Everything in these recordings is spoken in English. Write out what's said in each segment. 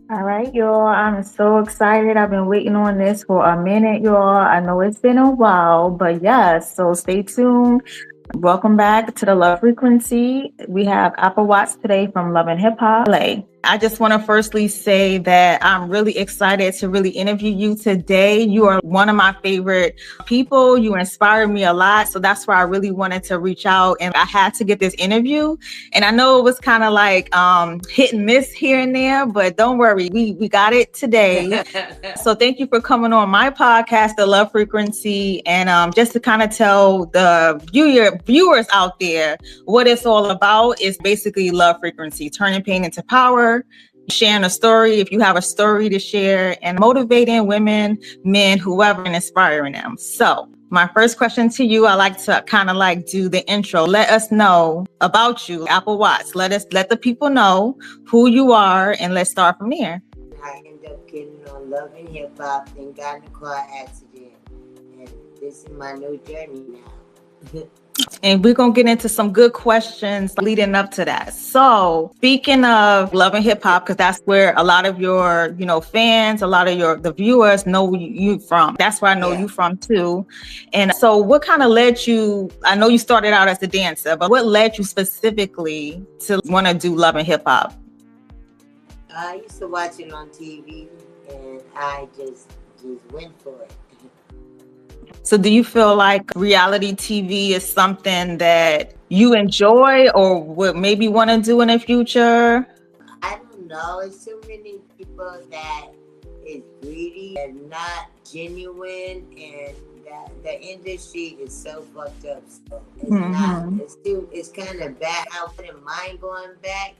All right, y'all. I'm so excited. I've been waiting on this for a minute, y'all. I know it's been a while, but yes, so stay tuned. Welcome back to the Love Frequency. We have Apple Watts today from Love and Hip Hop LA. I just want to firstly say that I'm really excited to really interview you today. You are one of my favorite people. You inspire me a lot. So that's why I really wanted to reach out and I had to get this interview. And I know it was kind of like hit and miss here and there, but don't worry, we got it today. So thank you for coming on my podcast, The Love Frequency, and just to kind of tell the viewers out there what it's all about is basically love frequency, turning pain into power, sharing a story if you have a story to share, and motivating women, men, whoever, and inspiring them. So my first question to you, I like to kind of like do the intro. Let us know about you, Apple Watts. Let the people know who you are, and let's start from there. I ended up getting on Love and Hip Hop, then got in a car accident, and this is my new journey now. And we're going to get into some good questions leading up to that. So speaking of Love and Hip Hop, because that's where a lot of your, fans, a lot of the viewers know you from. That's where I know you from too. And so what kind of led you, I know you started out as a dancer, but what led you specifically to want to do Love and Hip Hop? I used to watch it on TV, and I just went for it. So do you feel like reality TV is something that you enjoy or would maybe want to do in the future? I don't know. It's too many people that is greedy and not genuine, and that the industry is so fucked up. So it's not. It's kind of bad. I wouldn't mind going back,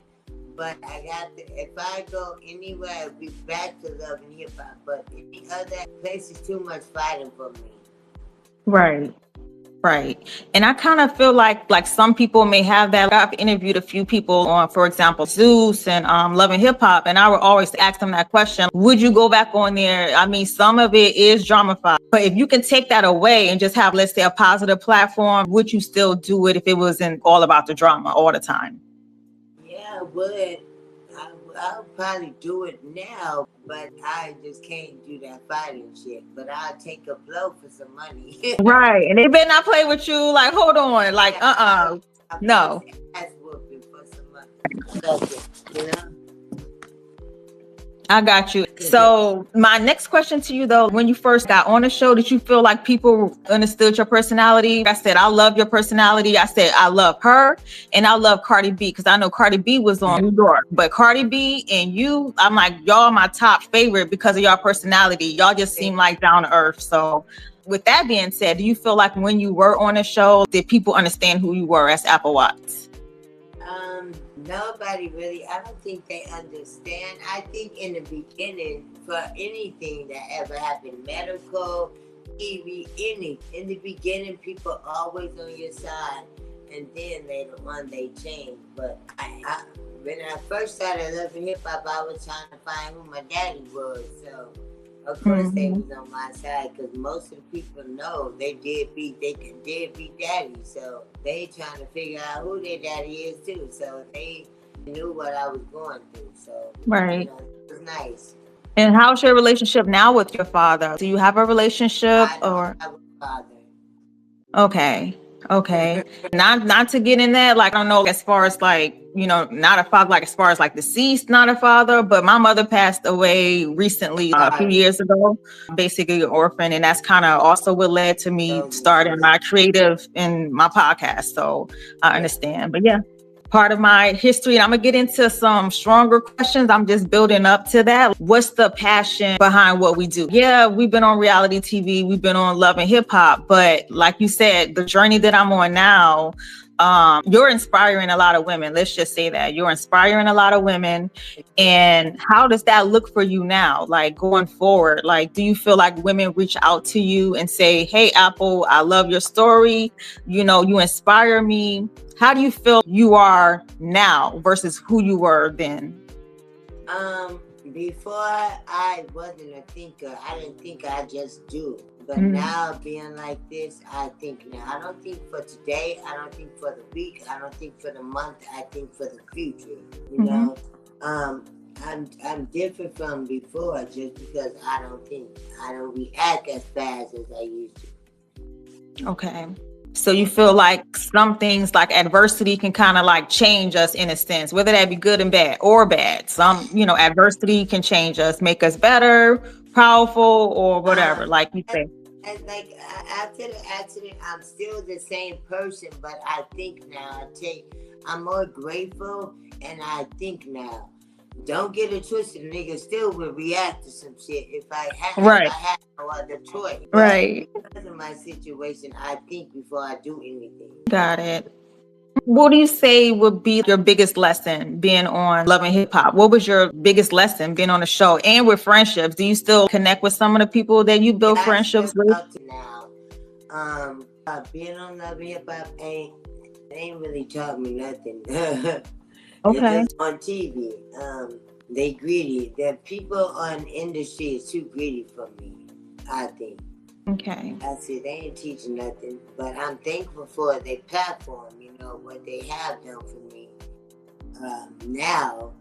but I got to, if I go anywhere, I'll be back to Love and Hip Hop. But any other place is too much fighting for me. Right. And I kind of feel like some people may have that. I've interviewed a few people on, for example, Zeus and Love and Hip Hop, and I would always ask them that question: would you go back on there? I mean, some of it is dramified, but if you can take that away and just have, let's say, a positive platform, would you still do it if it wasn't all about the drama all the time? Yeah, I would. I'll probably do it now, but I just can't do that fighting shit. But I'll take a blow for some money. Right. And they better not play with you. Like, hold on. Like, no. Ass whooping for some money. That's it, you know? I got you. So my next question to you though, when you first got on the show, did you feel like people understood your personality? I said, I love your personality. I said, I love her and I love Cardi B because I know Cardi B was on New York, but Cardi B and you, I'm like, y'all my top favorite because of your personality. Y'all just seem like down to earth. So with that being said, do you feel like when you were on the show, did people understand who you were as Apple Watts? Nobody really, I don't think they understand. I think in the beginning, for anything that ever happened, medical, TV, in the beginning, people always on your side. And then later on, they change. But when I first started loving hip hop, I was trying to find who my daddy was. So, of course, they was on my side because most of the people know they deadbeat daddy. So they trying to figure out who their daddy is too. So they knew what I was going through. So right, it was nice. And how's your relationship now with your father? Do you have a relationship I don't have a father. Okay. Not to get in that, like, I don't know, as far as like, not a father, like as far as like deceased, not a father, but my mother passed away recently, a few years ago, basically an orphan. And that's kind of also what led to me starting my creative in my podcast. So I understand, but yeah. Part of my history, and I'm gonna get into some stronger questions. I'm just building up to that. What's the passion behind what we do? Yeah, we've been on reality TV, we've been on Love and Hip Hop, but like you said, the journey that I'm on now, you're inspiring a lot of women. Let's just say that you're inspiring a lot of women. And how does that look for you now? Like going forward, like, do you feel like women reach out to you and say, hey, Apple, I love your story. You inspire me. How do you feel you are now versus who you were then? Before I wasn't a thinker. I didn't think I just do. But now being like this, I think now. I don't think for today. I don't think for the week. I don't think for the month. I think for the future. You know, I I'm different from before just because I don't react as fast as I used to. Okay. So you feel like some things like adversity can kind of like change us in a sense, whether that be good and bad or bad. Some, adversity can change us, make us better, powerful, or whatever, like you say. And like after the accident, I'm still the same person, but I think now I'm more grateful, and I think now. Don't get it twisted, nigga. Still would react to some shit if I Right. had no other choice. But Right. because of my situation, I think before I do anything. Got it. What do you say would be your biggest lesson being on Love and Hip Hop? What was your biggest lesson being on the show and with friendships? Do you still connect with some of the people that you build I still friendships with? talk to now. Being on Love and Hip Hop ain't really taught me nothing. Okay. It's just on TV. They greedy. The people on industry is too greedy for me, I think. Okay. That's it. They ain't teaching nothing. But I'm thankful for their platform, what they have done for me. Now,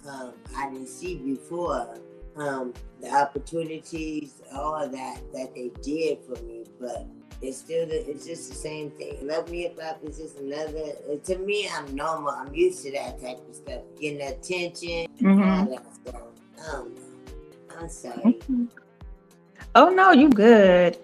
I didn't see before the opportunities, all that they did for me, but it's just the same thing. Love Me Hip Hop is just another. To me, I'm normal. I'm used to that type of stuff, getting attention, all that stuff. I don't know. I'm sorry. Oh no, you good.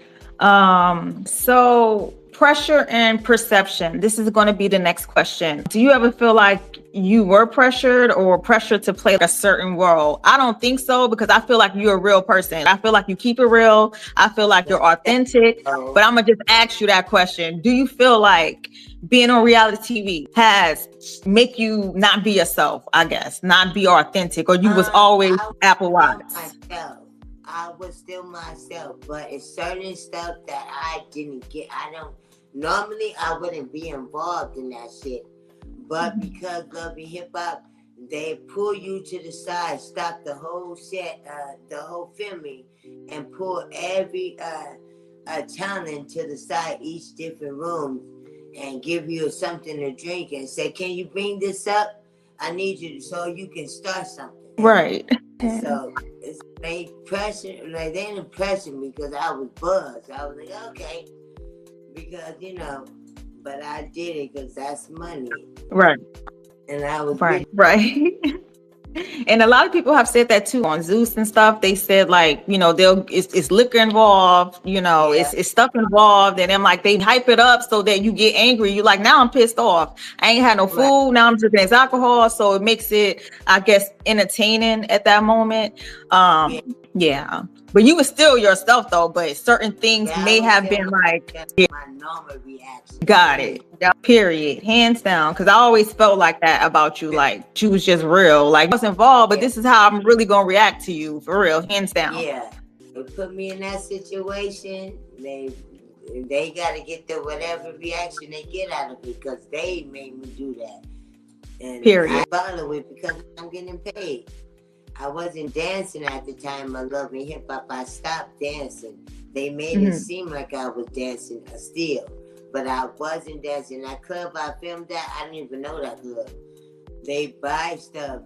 So pressure and perception. This is going to be the next question. Do you ever feel like you were pressured or pressured to play a certain role? I don't think so, because I feel like you're a real person. I feel like you keep it real. I feel like you're authentic. But I'm gonna just ask you that question. Do you feel like being on reality TV has make you not be yourself, I guess, not be authentic, or you was always Apple Watts? I was still myself, but it's certain stuff that I didn't get. Normally I wouldn't be involved in that shit. But because Love and Hip Hop, they pull you to the side, stop the whole set, the whole filming, and pull every talent to the side, each different room, and give you something to drink and say, can you bring this up? I need you so you can start something. Right. And so they didn't pressure me because I was buzzed. I was like, okay, because but I did it because that's money. Right. And I was right. And a lot of people have said that too on Zeus and stuff. They said like, it's liquor involved, it's stuff involved. And then like they hype it up so that you get angry. You're like, now I'm pissed off. I ain't had no food. Now I'm drinking this alcohol. So it makes it, I guess, entertaining at that moment. Yeah. But you were still yourself though, but certain things may have been like my normal reaction. Got it. Period. Hands down. Because I always felt like that about you. Like you was just real. Like I was involved, but this is how I'm really gonna react to you for real. Hands down. Yeah. They put me in that situation. They gotta get the whatever reaction they get out of it because they made me do that. And period. I follow it because I'm getting paid. I wasn't dancing at the time of Love and Hip Hop. I stopped dancing. They made it seem like I was dancing still, but I wasn't dancing. That club I filmed at, I didn't even know that club. They buy stuff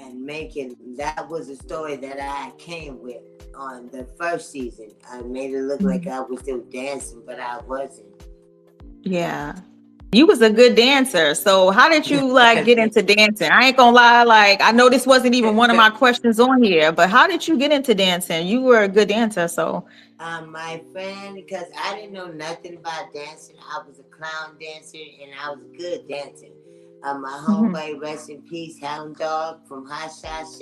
and make it. That was a story that I came with on the first season. I made it look like I was still dancing, but I wasn't. Yeah. You was a good dancer. So how did you like get into dancing? I ain't gonna lie, like I know this wasn't even one of my questions on here, but how did you get into dancing? You were a good dancer, so my friend, because I didn't know nothing about dancing. I was a clown dancer and I was good dancing. My homeboy, rest in peace, Hound Dog from Hot Shots,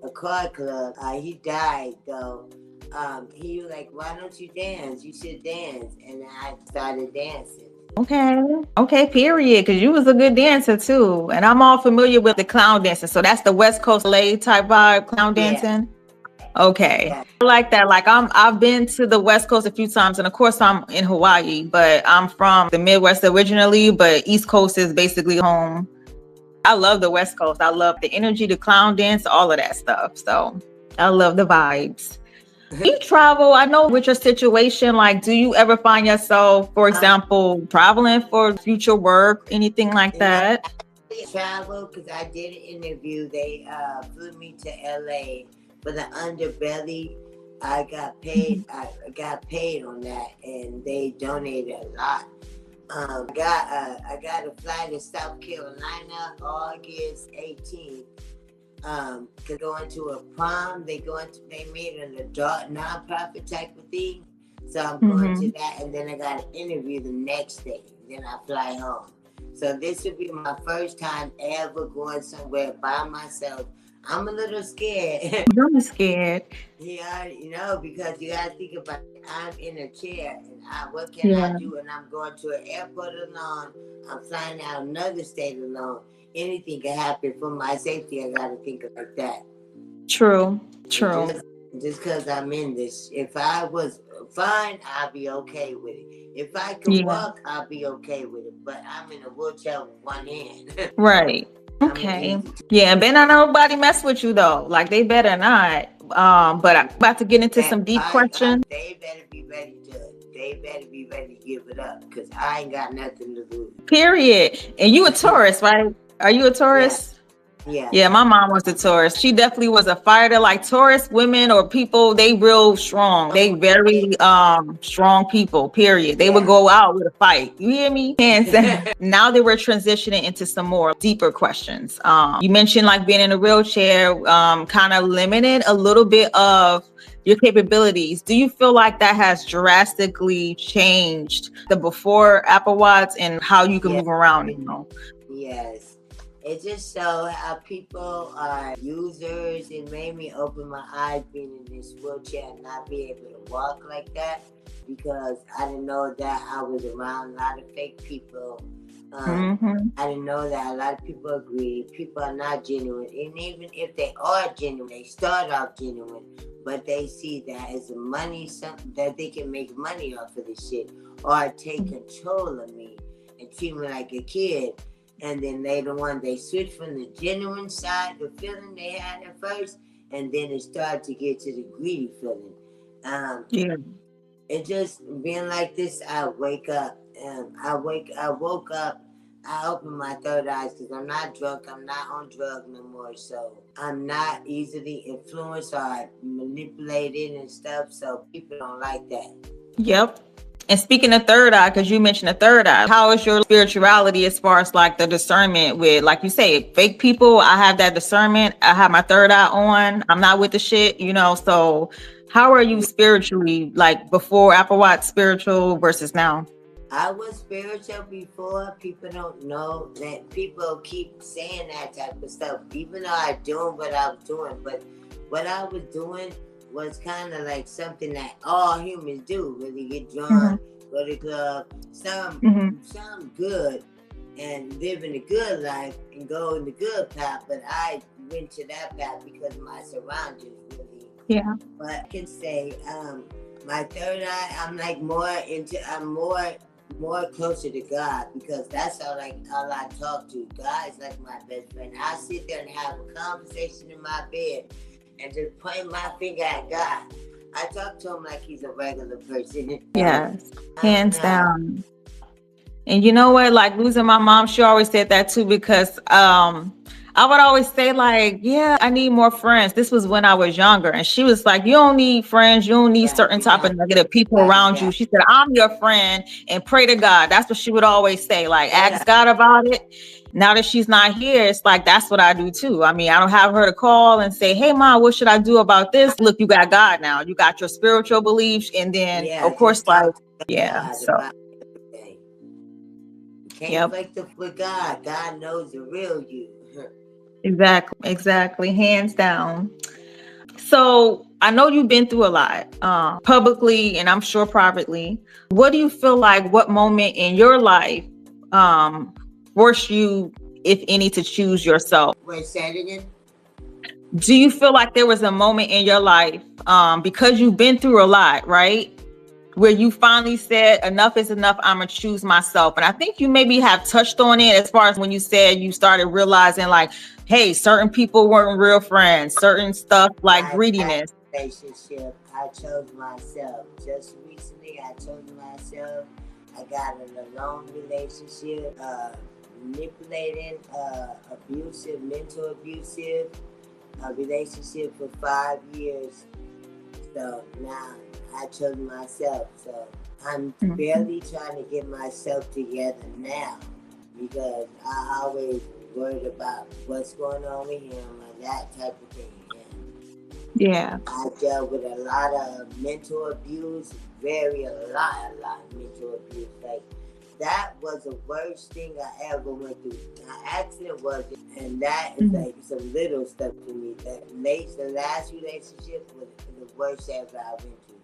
a car club. He died though. He was like, why don't you dance? You should dance. And I started dancing. Okay, period. Because you was a good dancer too, and I'm all familiar with the clown dancing. So that's the West Coast LA type vibe, clown dancing. Okay, I like that. Like I've been to the West Coast a few times, and of course I'm in Hawaii, but I'm from the Midwest originally. But East Coast is basically home. I love the West Coast. I love the energy, the clown dance, all of that stuff. So I love the vibes. You travel, I know with your situation, like, do you ever find yourself, for example, traveling for future work, anything like that? Travel because I did an interview. They flew me to LA for the underbelly. I got paid. Mhm. I got paid on that, and they donated a lot. I got a flight to South Carolina August 18th. Cause going to a prom, they made an adult nonprofit type of thing. So I'm going to Mhm. that, and then I got an interview the next day. Then I fly home. So this would be my first time ever going somewhere by myself. I'm a little scared. I'm scared. Yeah, because you gotta think about it. I'm in a chair, and what can I Yeah. do? And I'm going to an airport alone. I'm flying out another state alone. Anything can happen for my safety. I gotta think like that. True. And True. just because I'm in this, if I was fine, I'll be okay with it. If I could Yeah. walk, I'll be okay with it. But I'm in a wheelchair with one hand. Right. I'm an Okay. easy. Yeah, and better not nobody mess with you though. Like they better not. But I'm about to get into That some deep I questions. they better be ready to. They better be ready to give it up because I ain't got nothing to lose. Period. And you a Taurus, right? Are you a Yeah, Taurus? yeah, Yeah, my mom was a Taurus. She definitely was a fighter. Like Taurus women or people, they real strong. They very strong people, period. They would yeah. go out with a fight. You hear me? And now that we're transitioning into some more deeper questions. You mentioned like being in a wheelchair, kind of limited a little bit of your capabilities. Do you feel like that has drastically changed the before Apple Watch and how you can Yeah, move around? yes. It just showed how people are users. It made me open my eyes being in this wheelchair and not be able to walk like that because I didn't know that I was around a lot of fake people. Mm-hmm. I didn't know that a lot of people are greedy. People are not genuine. And even if they are genuine, they start off genuine, but they see that as a money, something that they can make money off of this shit or take control of me and treat me like a kid. And then later on, they switch from the genuine side, the feeling they had at first, and then it started to get to the greedy feeling. Um, Yeah. it just being like this, I wake up. I woke up. I opened my third eyes because I'm not drunk. I'm not on drugs no more. So I'm not easily influenced or manipulated and stuff. So people don't like that. Yep. And speaking of third eye, because you mentioned the third eye, how is your spirituality as far as like the discernment with, like you say, fake people? I have that discernment. I have my third eye on. I'm not with the shit. So how are you spiritually, like before Apple Watch spiritual versus now? I was spiritual before. People don't know that. People keep saying that type of stuff, even though I doing what I was doing. But what I was doing was kind of like something that all humans do: really get Mm-hmm. drunk, go to the club, Mm-hmm. some good, and living a good life and go in the good path. But I went to that path because my surroundings really. Yeah. But I can say, my third eye, I'm like I'm more closer to God because that's all I talk to. God is like my best friend. I sit there and have a conversation in my bed and just point my finger at God. I talk to him like he's a regular person. So Yes. I don't Hands know. down. And you know what? Like losing my mom, she always said that too because I would always say like, yeah, I need more friends. This was when I was younger, and she was like, you don't need friends. You don't need Yeah, certain you type know, of negative people like around you. that. She said, I'm your friend, and pray to God. That's what she would always say. Like, Yeah, ask God about it. Now that she's not here, it's like that's what I do too. I mean, I don't have her to call and say, hey, mom, what should I do about this? Look, you got God now. You got your spiritual beliefs, and then yeah. of course, Just like, talk to yeah. God So, about everything. You can't yep. fake with God. God knows the real you. Exactly, exactly. Hands down. So I know you've been through a lot, publicly and I'm sure privately. What do you feel like? What moment in your life um, forced you, if any, to choose yourself? Wait, say it again. Do you feel like there was a moment in your life, because you've been through a lot, right? Where you finally said enough is enough, I'm gonna choose myself. And I think you maybe have touched on it as far as when you said you started realizing like, hey, certain people weren't real friends, certain stuff like My past greediness. relationship, I chose myself. Just recently, I chose myself. I got in a long relationship. manipulating, abusive, mental abusive relationship for 5 years. So now I chose myself. So I'm Mhm. barely trying to get myself together now because I always worried about what's going on with him and that type of thing. And Yeah. I dealt with a lot of mental abuse, a lot of mental abuse. Like that was the worst thing I ever went through. My accident was, and that is Mhm. like some little stuff to me. The last relationship was the worst ever I went through.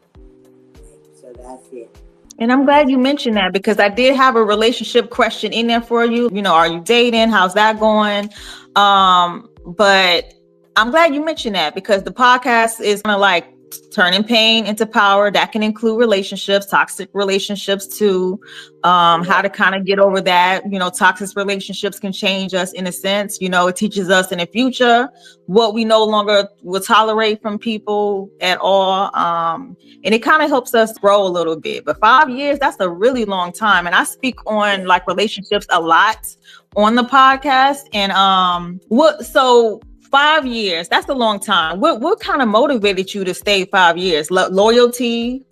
Like, so that's it. And I'm glad you mentioned that because I did have a relationship question in there for you. You know, are you dating? How's that going? But I'm glad you mentioned that because the podcast is kind of like turning pain into power. That can include relationships, toxic relationships too. How Yeah. to kind of get over that. You know, toxic relationships can change us in a sense. You know, it teaches us in the future what we no longer will tolerate from people at all. And it kind of helps us grow a little bit. But 5 years, that's a really long time. And I speak on Yeah. like relationships a lot on the podcast. And what so 5 years, that's a long time. What kind of motivated you to stay 5 years? Loyalty,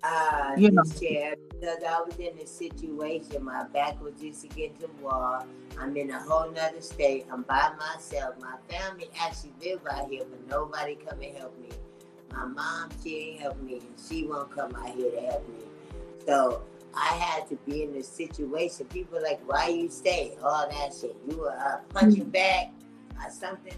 you know. This year, because I was in a situation, my back was just against the wall. I'm in a whole nother state. I'm by myself. My family actually live out here, but nobody come and help me. My mom, she ain't help me, and she won't come out here to help me. So I had to be in this situation. People like, why you stay? All that shit. You were punching back or something.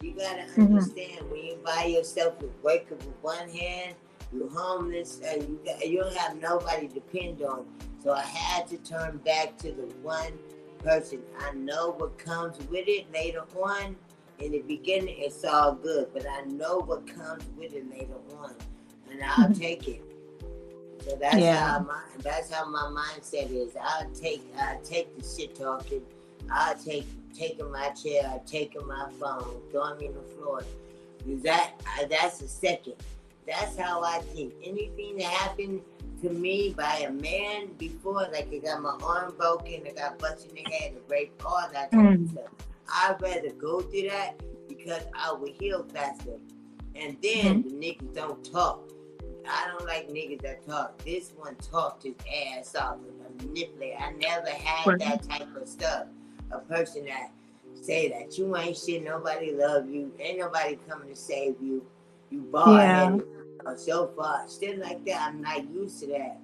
You gotta Mhm. understand when you by yourself, you're working with one hand, you're homeless, and you don't have nobody to depend on. So I had to turn back to the one person. I know what comes with it later on. In the beginning, it's all good, but I know what comes with it later on, and I'll Mhm. take it. So Yeah. that's how my mindset is. I'll take the shit talking. I'll take taking my chair. I'll taking my phone, throwing me on the floor. That's a second. That's how I think. Anything that happened to me by a man before, like I got my arm broken, I got busted in the head, and raped, all that type of Mhm. stuff. I'd rather go through that because I will heal faster. And then Mhm. the niggas don't talk. I don't like niggas that talk. This one talked his ass off and manipulate. I never had Right. that type of stuff. A person that say that you ain't shit, nobody love you, ain't nobody coming to save you. You bald Yeah. headed. So far, shit like that. I'm not used to that,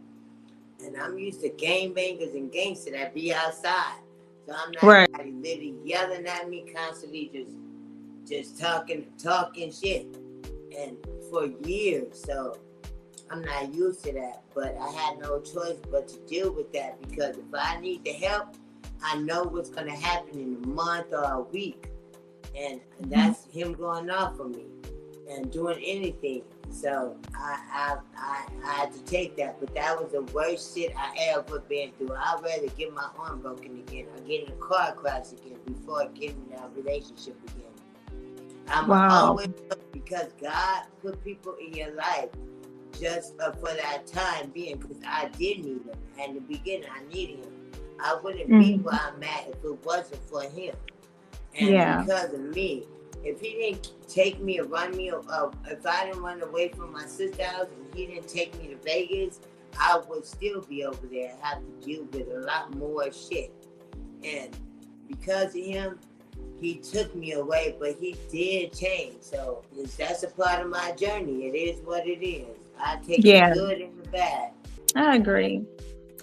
and I'm used to gang bangers and gangsters that be outside. So I'm not Right. literally yelling at me constantly, just talking shit, and for years. So I'm not used to that, but I had no choice but to deal with that because if I need the help, I know what's going to happen in a month or a week. And Mhm. that's him going off on me and doing anything. So I had to take that, but that was the worst shit I ever been through. I'd rather get my arm broken again or get in a car crash again before getting in a relationship again. I'm Wow. always, because God put people in your life just for that time being, because I did need him. And in the beginning, I needed him. I wouldn't be where Mhm. I'm at if it wasn't for him. And Yeah. because of me, if he didn't take me or run me, if I didn't run away from my sister's house and he didn't take me to Vegas, I would still be over there and have to deal with a lot more shit. And because of him, he took me away, but he did change. So that's a part of my journey. It is what it is. I take the Yeah. good and the bad. I agree.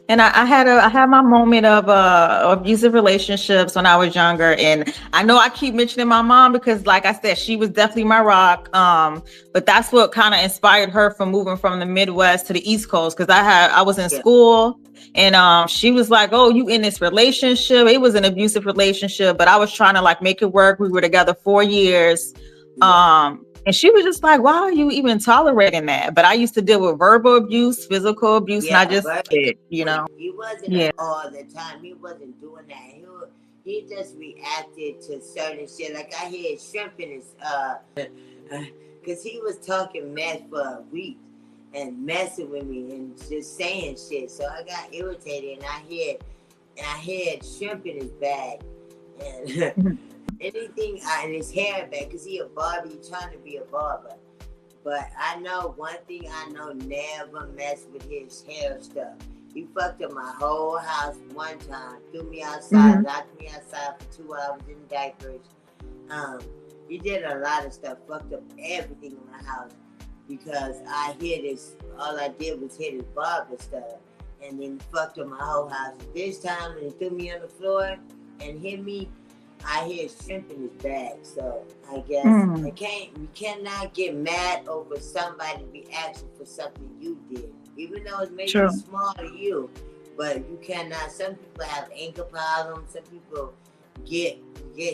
And I had my moment of abusive relationships when I was younger, and I know I keep mentioning my mom because, like I said, she was definitely my rock. But that's what kind of inspired her from moving from the Midwest to the East Coast because I was in Yeah, school, and she was like, "Oh, you in this relationship?" It was an abusive relationship, but I was trying to like make it work. We were together 4 years. yeah. And she was just like, why are you even tolerating that? But I used to deal with verbal abuse, physical abuse, and I Yeah, just but did, you know? he wasn't Yeah. all the time. He wasn't doing that. He just reacted to certain shit. Like I hear shrimp in his because he was talking mess for a week and messing with me and just saying shit. So I got irritated and I had shrimp in his bag. And Mhm. anything, and his hair back, because he a barber, he trying to be a barber. But I know one thing I know, never mess with his hair stuff. He fucked up my whole house one time, threw me outside, Mhm. locked me outside for 2 hours in diapers. Um, he did a lot of stuff, fucked up everything in my house because I hit his, all I did was hit his barber stuff and then fucked up my whole house. This time when he threw me on the floor and hit me, I hear shrimp in his bag. So I guess Mm. we cannot get mad over somebody reaction for something you did. Even though it may be True. small to you, but you cannot, some people have ankle problems, some people get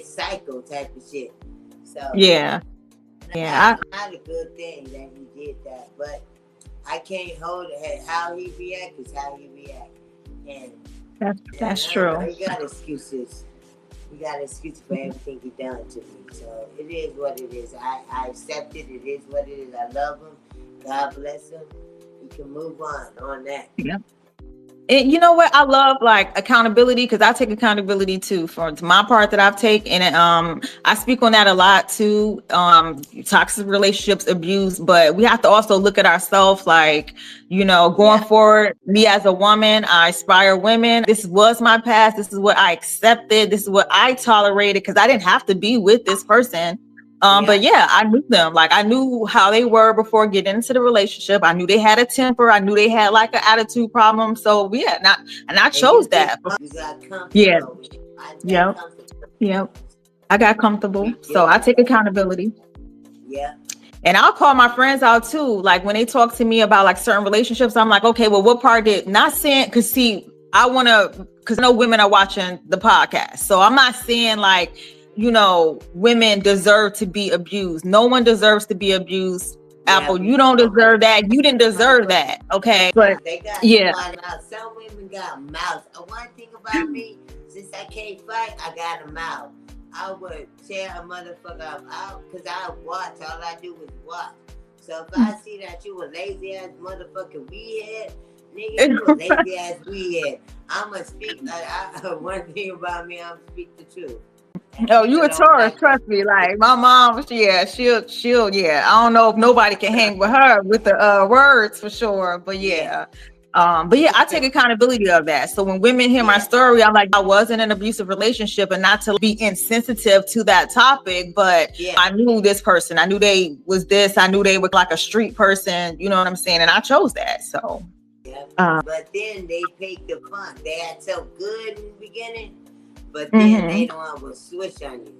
psycho type of shit. So Yeah. Yeah. not a good thing that he did that, but I can't hold it. How he react is how he react, and That's I don't know. true. He got excuses. He got excuses for everything he done to me. So it is what it is. I accept it. It is what it is. I love him. God bless him. He can move on that. Yeah. And you know what? I love like accountability because I take accountability too for my part that I've taken. And I speak on that a lot too. Toxic relationships, abuse, but we have to also look at ourselves like, going Yeah. forward, me as a woman, I inspire women. This was my past. This is what I accepted. This is what I tolerated because I didn't have to be with this person. But Yeah. yeah, I knew them. Like I knew how they were before getting into the relationship. I knew they had a temper. I knew they had like an attitude problem. So yeah, and I And chose that. you got Yeah. comfortable with it. I got Yep. comfortable. Yep. I got comfortable. Be So I guilty. take accountability. Yeah. And I'll call my friends out too. Like when they talk to me about like certain relationships, I'm like, okay, well, what part did not saying? Because see, because I know women are watching the podcast. So I'm not saying like, women deserve to be abused. No one deserves to be abused. Yeah, Apple, we you don't know that. deserve that. You didn't deserve that. Okay. But They got yeah. mouth. Some women got mouths. One thing about me, since I can't fight, I got a mouth. I would tear a motherfucker out because I watch. All I do is watch. So if I see that you a lazy ass motherfucker weed, nigga, you a lazy ass weed. I'ma speak. One thing about me, I'm speak the truth. And Oh, you people a don't Taurus, like trust me. Like my mom, yeah, she'll, yeah. I don't know if nobody can hang with her with the words for sure, but yeah. yeah. But yeah, I take accountability of that. So when women hear my Yeah. story, I'm like, I was in an abusive relationship, and not to be insensitive to that topic, but Yeah. I knew this person. I knew they was this. I knew they were like a street person. You know what I'm saying? And I chose that. So. Yeah. Uh, But then they take the fun. They had so good in the beginning, but then mm-hmm. later on will switch on you.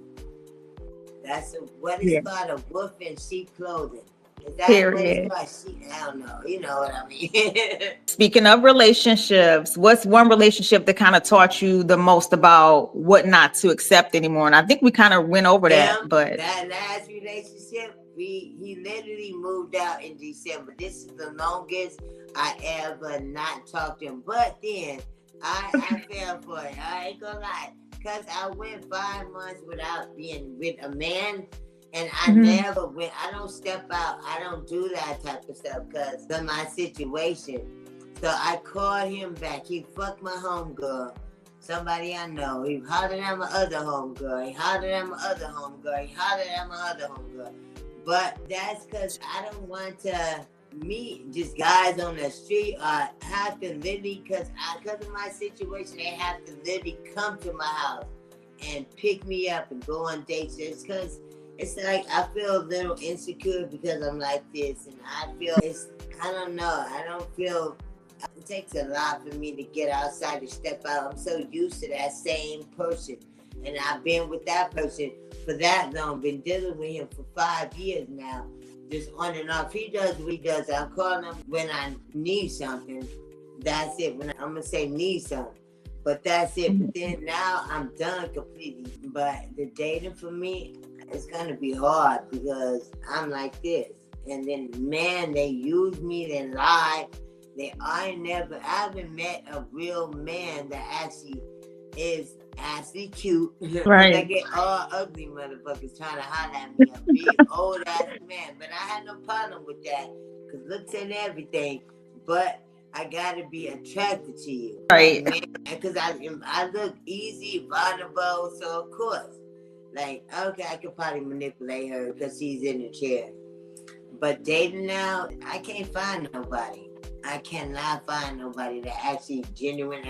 That's what is Yeah. called a wolf in sheep clothing. Is that what it's Period. called? Sheep? I don't know. You know what I mean? Speaking of relationships, what's one relationship that kind of taught you the most about what not to accept anymore? And I think we kind of went over that, but that last relationship, he literally moved out in December. This is the longest I ever not talked to him. But then I fell for it. I ain't gonna lie. Because I went 5 months without being with a man. And I never went, I don't step out. I don't do that type of stuff because of my situation. So I called him back. He fucked my homegirl. Somebody I know. He hollered at my other homegirl. He hollered at my other homegirl. He hollered at my other homegirl. But that's because I don't want to meet just guys on the street or have to literally, because of my situation, they have to literally come to my house and pick me up and go on dates just because it's like I feel a little insecure because I'm like this, and I don't know, I don't feel, it takes a lot for me to get outside, to step out. I'm so used to that same person, and I've been with that person for that long, been dealing with him for 5 years now, just on and off. He does what he does. I call him when I need something. That's it. When I'm gonna say need something. But that's it. But then now I'm done completely. But the dating for me, it's gonna be hard because I'm like this. And then man, they use me, they lie. I haven't met a real man that actually is cute. right. They get all ugly motherfuckers trying to holler at me. A big old ass man. But I had no problem with that. Cause looks and everything. But I gotta be attracted to you. Like, Right. man, because I look easy, vulnerable, so of course. Like, okay, I could probably manipulate her because she's in the chair. But dating now, I can't find nobody. I cannot find nobody that actually genuine.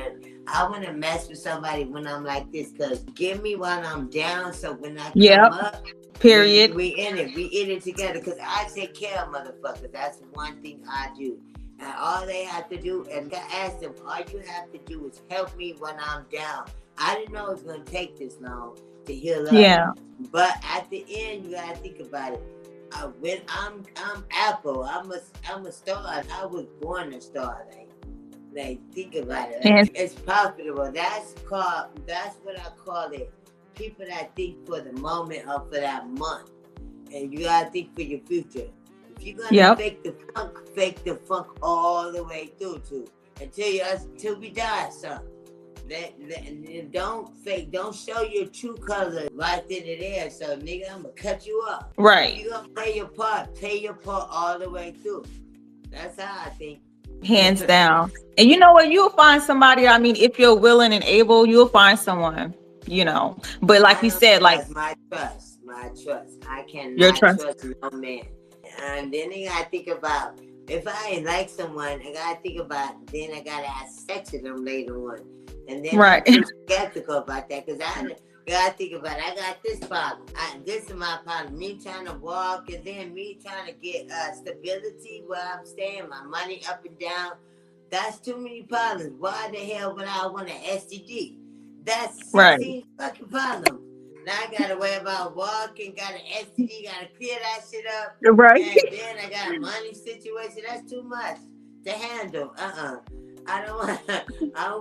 I want to mess with somebody when I'm like this, because give me while I'm down, so when I come Yep. up, Period. we in it. We in it together, because I take care of motherfuckers. That's one thing I do. And all they have to do, and I ask them, all you have to do is help me when I'm down. I didn't know it was going to take this long to heal up. Yeah. But at the end, you got to think about it. When I'm Apple, I'm a star. I was born a star. Like think about it. And It's profitable. That's what I call it. People that think for the moment or for that month, and you gotta think for your future. If you're gonna yep. fake the funk all the way through until we die, son. Don't fake. Don't show your true color right then and there. So, nigga, I'm gonna cut you off. Right. You gonna play your part. Play your part all the way through. That's how I think. Hands down. And you know what? You'll find somebody. I mean, if you're willing and able, you'll find someone. But like you said, like my trust. I your cannot trust. trust no man. And then I gotta think about, if I ain't like someone, I gotta think about, then I gotta have sex with them later on. And then Right. I'm skeptical about that, because I gotta think about it. I got this problem. This is my problem. Me trying to walk, and then me trying to get stability where I'm staying, my money up and down. That's too many problems. Why the hell would I want an STD? That's 16 fucking problems. Now I gotta worry about walking, got an STD, gotta clear that shit up. Right. And then I got a money situation. That's too much to handle. I don't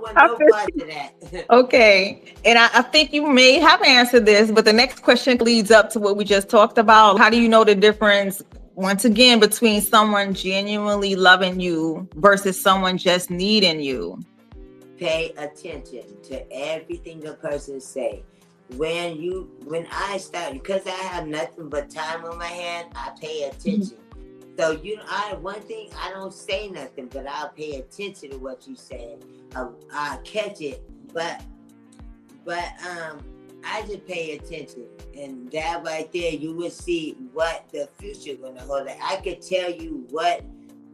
want no part of that. Okay. And I think you may have answered this, but the next question leads up to what we just talked about. How do you know the difference, once again, between someone genuinely loving you versus someone just needing you? Pay attention to everything a person say. When I start, because I have nothing but time on my hand, I pay attention. So one thing, I don't say nothing, but I'll pay attention to what you say. I'll catch it, but I just pay attention, and that right there, you will see what the future gonna hold. Like, I could tell you what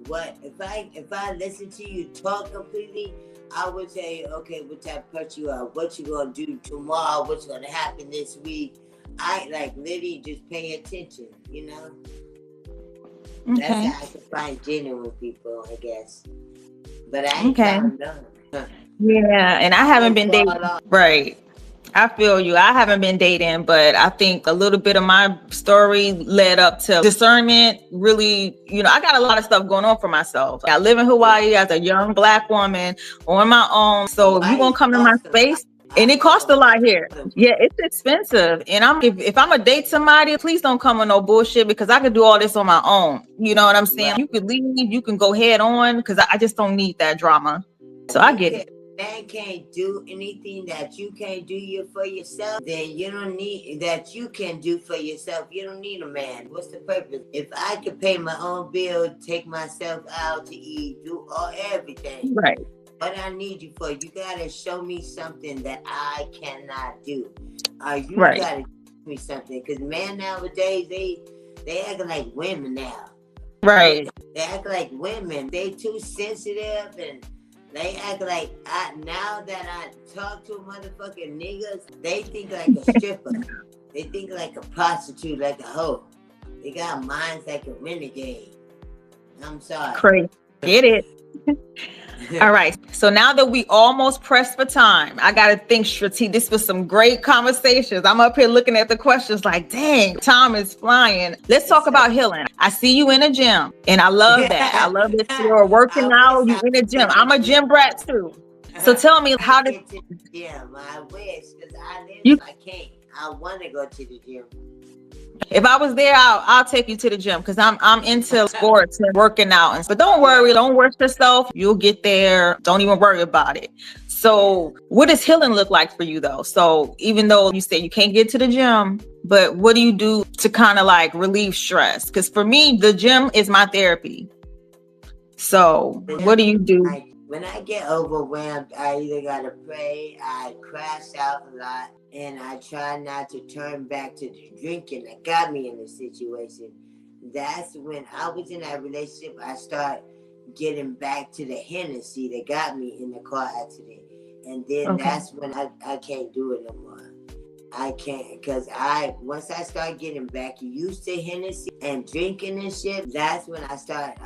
if I listen to you talk completely, I would tell you, okay, what type of person you are, what you gonna do tomorrow, what's gonna happen this week. I literally just pay attention, Okay. That's how I can find genuine people, I guess. But I ain't found none. Yeah, and I haven't been dating. Right. I feel you. I haven't been dating, but I think a little bit of my story led up to discernment. Really, I got a lot of stuff going on for myself. I live in Hawaii as a young Black woman on my own. So if you're going to come in my space, and it costs a lot here. Yeah, it's expensive. And if I'm going to date somebody, please don't come with no bullshit, because I could do all this on my own. You know what I'm saying? Right. You could leave, you can go head on, because I just don't need that drama. So I get it. Man can't do anything that you can't do for yourself, then you don't need that you can do for yourself. You don't need a man. What's the purpose? If I could pay my own bill, take myself out to eat, do everything. Right. What I need you for, you gotta show me something that I cannot do. You gotta show me something, because men nowadays, they act like women now. Right. They act like women. They too sensitive, and they act like, now that I talk to motherfucking niggas, they think like a stripper. They think like a prostitute, like a hoe. They got minds like a renegade. I'm sorry. Crazy. Get it. All right. So now that we almost pressed for time, I got to think strategic. This was some great conversations. I'm up here looking at the questions like, dang, time is flying. Let's talk about healing. I see you in a gym, and I love that. I love that you're working out. You in a gym. I'm a gym brat too. So tell me, how did get to the gym? I wish, because I can't. I want to go to the gym. If I was there, I'll take you to the gym, because I'm into sports and working out. But don't worry, don't rush yourself. You'll get there. Don't even worry about it. So what does healing look like for you, though? So even though you say you can't get to the gym, but what do you do to kind of relieve stress? Because for me, the gym is my therapy. So what do you do? When I get overwhelmed, I either gotta pray, I crash out a lot, and I try not to turn back to the drinking that got me in the situation. That's when I was in that relationship, I start getting back to the Hennessy that got me in the car accident. And then Okay. that's when I can't do it no more. I can't, because once I start getting back used to Hennessy and drinking and shit, that's when I start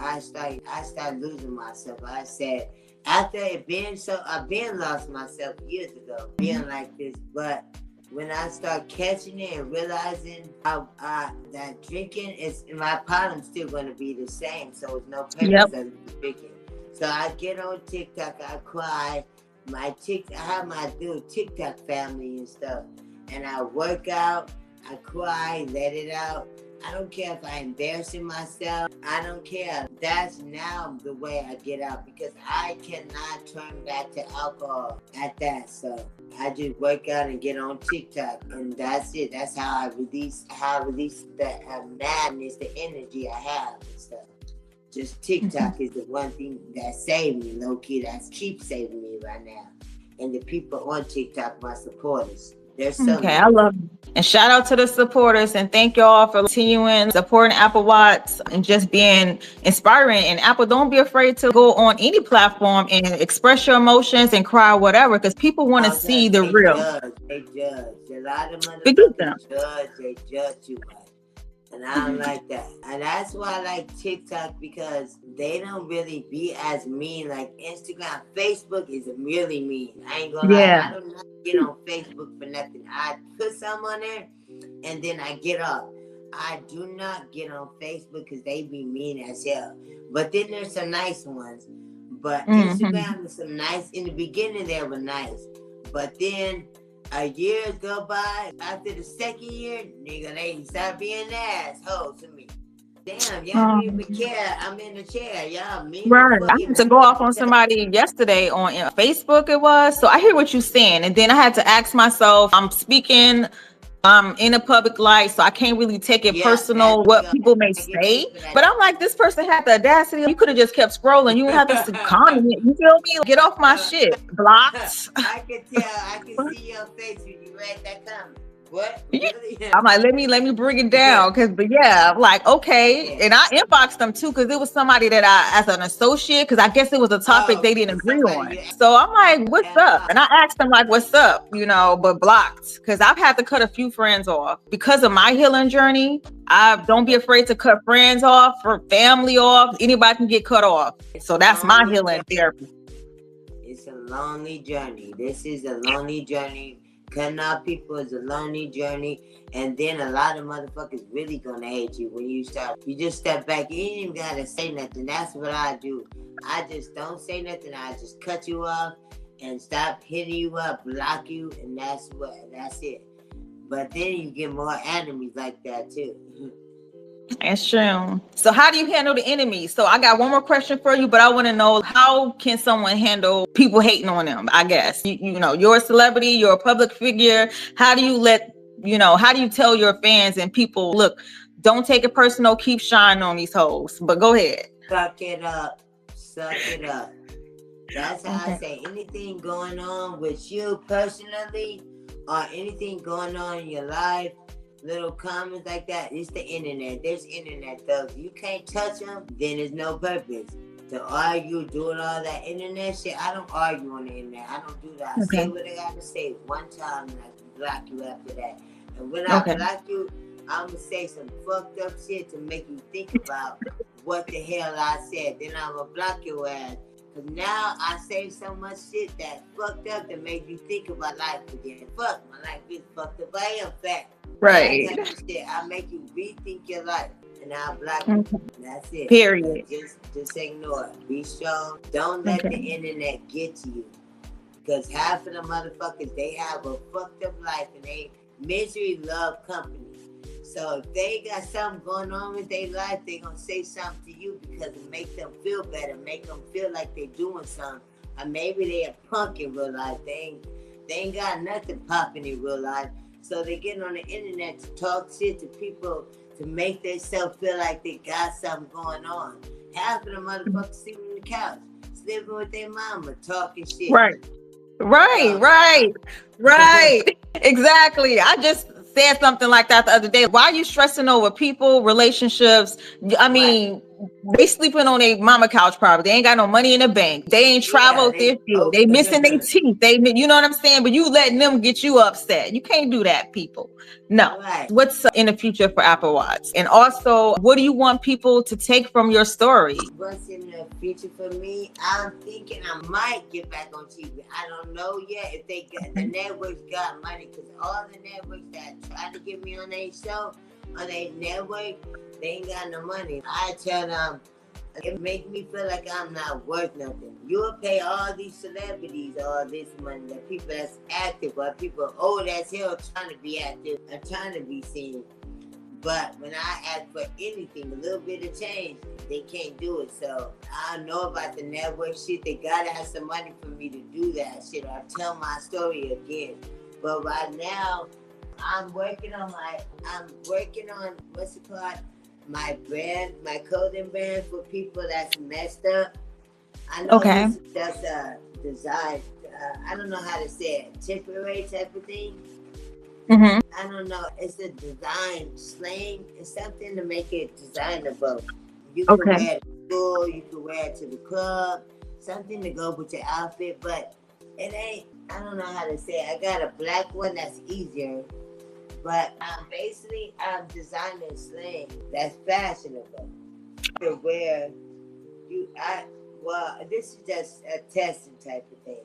losing myself. I said, after it being so, I've been lost myself years ago, being like this, but when I start catching it and realizing how that drinking is, my problem's still going to be the same, so it's no Yep. purpose of drinking. So I get on TikTok, I cry, I have my little TikTok family and stuff, and I work out, I cry, let it out. I don't care if I embarrassing myself. I don't care. That's now the way I get out, because I cannot turn back to alcohol at that. So I just work out and get on TikTok, and that's it. That's how I release the madness, the energy I have and stuff. Just TikTok is the one thing that saved me, low key. That keeps saving me right now. And the people on TikTok, my supporters. There's so Okay, I many. love it. And shout out to the supporters and thank y'all for continuing supporting Apple Watts and just being inspiring. And Apple, don't be afraid to go on any platform and express your emotions and cry, whatever, because people want to Oh, see God, the real. they judge. A lot of Forget them. motherfuckers judge, they judge too much. And I don't like that. And that's why I like TikTok, because they don't really be as mean like Instagram. Facebook is really mean. I ain't gonna lie. Yeah. I don't not get on Facebook for nothing. I put some on there and then I get off. I do not get on Facebook because they be mean as hell. But then there's some nice ones. But Instagram is some nice. In the beginning, they were nice. But then a year go by. After the second year, nigga, they start being assholes to me. Damn, y'all don't even care. I'm in the chair. Y'all mean as Right. I fucking had to go off on somebody yesterday on Facebook it was. So I hear what you're saying. And then I had to ask myself, I'm speaking in a public light, so I can't really take it yeah, there personal you what go. people may I get say. paid for that. But I'm like, this person had the audacity. You could have just kept scrolling. You don't have to comment. You feel me? Get off my shit. Blocked. I can tell. I can see your face when you read that comment. What? Yeah. Really? I'm like, let me bring it down. But yeah, I'm like, okay. Yeah. And I inboxed them too, because it was somebody that I, as an associate, because I guess it was a topic they didn't agree on. So I'm like, what's up? And I asked them, like, what's up? But blocked. Because I've had to cut a few friends off because of my healing journey. I don't be afraid to cut friends off, or family off. Anybody can get cut off. So that's my healing therapy. It's a lonely journey. This is a lonely journey. Cutting off people is a lonely journey. And then a lot of motherfuckers really gonna hate you when you start. You just step back. You ain't even gotta say nothing. That's what I do. I just don't say nothing. I just cut you off and stop hitting you up, block you, and that's it. But then you get more enemies like that too. That's true. So how do you handle the enemy? So I got one more question for you, but I want to know, how can someone handle people hating on them? I guess you're a celebrity, you're a public figure. How do how do you tell your fans and people, look, don't take it personal, keep shining on these hoes? But go ahead. Suck it up. Suck it up. That's how I say, anything going on with you personally, or anything going on in your life, little comments like that, it's the internet. There's internet thugs. You can't touch them, then there's no purpose. To argue, doing all that internet shit, I don't argue on the internet. I don't do that. I say what I gotta say one time, and I can block you after that. And when I block you, I'm gonna say some fucked up shit to make you think about what the hell I said. Then I'm gonna block your ass. Cause now I say so much shit that fucked up that made you think about life again. Fuck, my life is fucked up. I am fat. Right. That type of shit. I make you rethink your life. And I'll block you. That's it. Period. Just ignore it. Be strong. Don't let the internet get to you. Because half of the motherfuckers, they have a fucked up life and they misery love company. So if they got something going on with their life, they gonna say something to you because it make them feel better, make them feel like they doing something. Or maybe they a punk in real life. They ain't got nothing popping in real life. So they get on the internet to talk shit to people to make themselves feel like they got something going on. Half of the motherfuckers sleeping on the couch, sleeping with their mama, talking shit. Right. Right, So, right, right. Exactly. I just said something like that the other day. Why are you stressing over people, relationships? I right. mean, they sleeping on a mama couch probably. They ain't got no money in the bank. They ain't Yeah, traveled they this year. broke. They missing their teeth. You know what I'm saying? But you letting them get you upset. You can't do that, people. No. Right. What's in the future for Apple Watch? And also, what do you want people to take from your story? What's in the future for me? I'm thinking I might get back on TV. I don't know yet if they got the networks got money, because all the networks that try to get me on their show, on their network, they ain't got no money. I tell them, it makes me feel like I'm not worth nothing. You'll pay all these celebrities all this money, the people that's active, or people old as hell trying to be active and trying to be seen. But when I ask for anything, a little bit of change, they can't do it. So I don't know about the network shit. They gotta have some money for me to do that shit or tell my story again. But right now, I'm working on what's it called? My brand, my clothing brand for people that's messed up. I know Okay. this is just a design. I don't know how to say it. Temporary type of thing. Mm-hmm. I don't know. It's a design slang. It's something to make it designable. You can Okay. wear it to school. You can wear it to the club. Something to go with your outfit, but it ain't. I don't know how to say it. I got a black one that's easier, but I'm designing slang that's fashionable to wear. This is just a testing type of thing.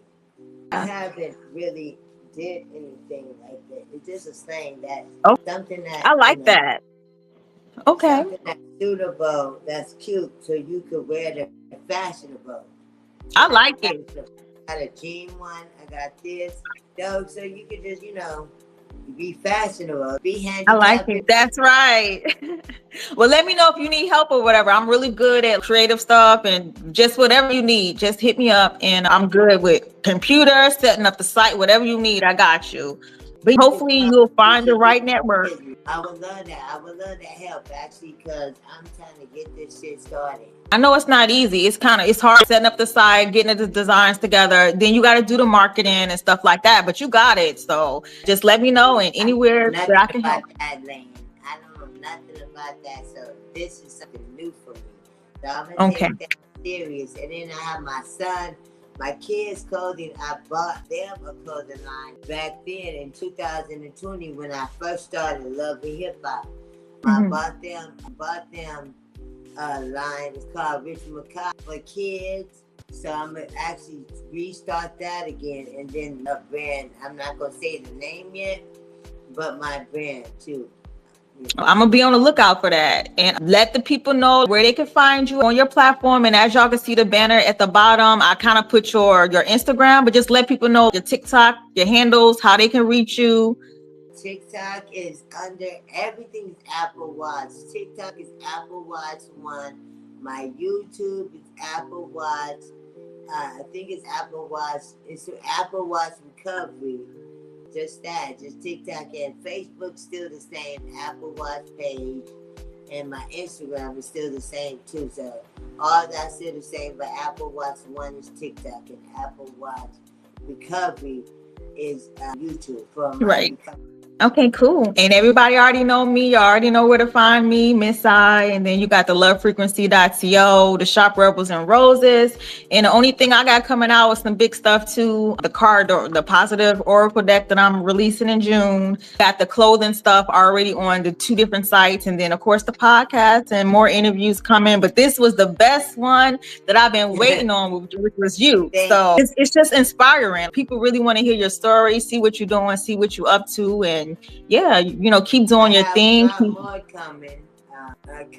I haven't really did anything like that. It's just a slang that Oh, something that I like that. Okay. something that's suitable, that's cute, so you could wear it fashionable. And I I'm like it. fashionable. I got a jean one. I got this, though, so you could just be fashionable, be I like handicapped. it. That's right. Well, let me know if you need help or whatever. I'm really good at creative stuff and just whatever you need. Just hit me up and I'm good with computers, setting up the site, whatever you need. I got you. But hopefully you'll You find the can do right network. it. I would love that. I would love that help actually, because I'm trying to get this shit started. I know it's not easy. It's hard setting up the site, getting the designs together. Then you got to do the marketing and stuff like that. But you got it. So just let me know and I anywhere don't know that I nothing can help. about that lane. I don't know nothing about that. So this is something new for me. So I'm gonna Okay. take that serious. And then I have my son, my kids' clothing. I bought them a clothing line back then in 2020 when I first started loving hip hop. I Mhm. bought them a line. It's called Rich McCall for kids. So I'm gonna actually restart that again, and then a brand. I'm not gonna say the name yet, but my brand too. I'm gonna be on the lookout for that and let the people know where they can find you on your platform. And as y'all can see the banner at the bottom, I kind of put your Instagram, but just let people know your TikTok, your handles, how they can reach you. TikTok is under everything is Apple Watch. TikTok is Apple Watch One. My YouTube is Apple Watch. I think it's Apple Watch. It's Apple Watch Recovery. Just that, just TikTok, and Facebook still the same. Apple Watch page, and my Instagram is still the same too. So all that's still the same. But Apple Watch One is TikTok, and Apple Watch Recovery is YouTube for my Right. recovery. Okay, cool. And everybody already know me. You already know where to find me, Mzeye. And then you got the lovefrequency.co, the Shop Rebels and Roses. And the only thing I got coming out is some big stuff too. The card, or the positive oracle deck that I'm releasing in June. Got the clothing stuff already on the 2 different sites. And then of course the podcast and more interviews coming. But this was the best one that I've been waiting on, which was you. So it's just inspiring. People really want to hear your story, see what you're doing, see what you're up to. And yeah, keep doing your thing. I have a lot more coming.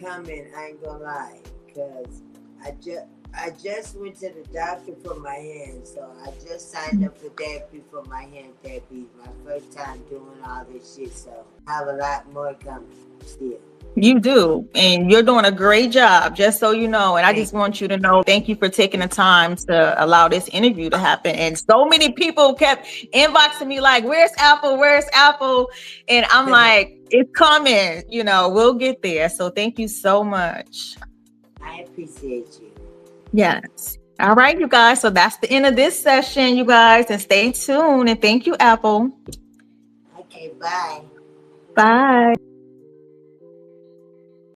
Coming. I ain't gonna lie, because I just went to the doctor for my hand, so I just signed up for therapy for my hand therapy. My first time doing all this shit, so I have a lot more coming still. You do, and you're doing a great job, just so you know. And I Thank just want you to know, thank you for taking the time to allow this interview to happen. And so many people kept inboxing me like, where's Apple? Where's Apple? And I'm like, it's coming, we'll get there. So thank you so much. I appreciate you. Yes. All right, you guys. So that's the end of this session, you guys. And stay tuned. And thank you, Apple. Okay, bye. Bye.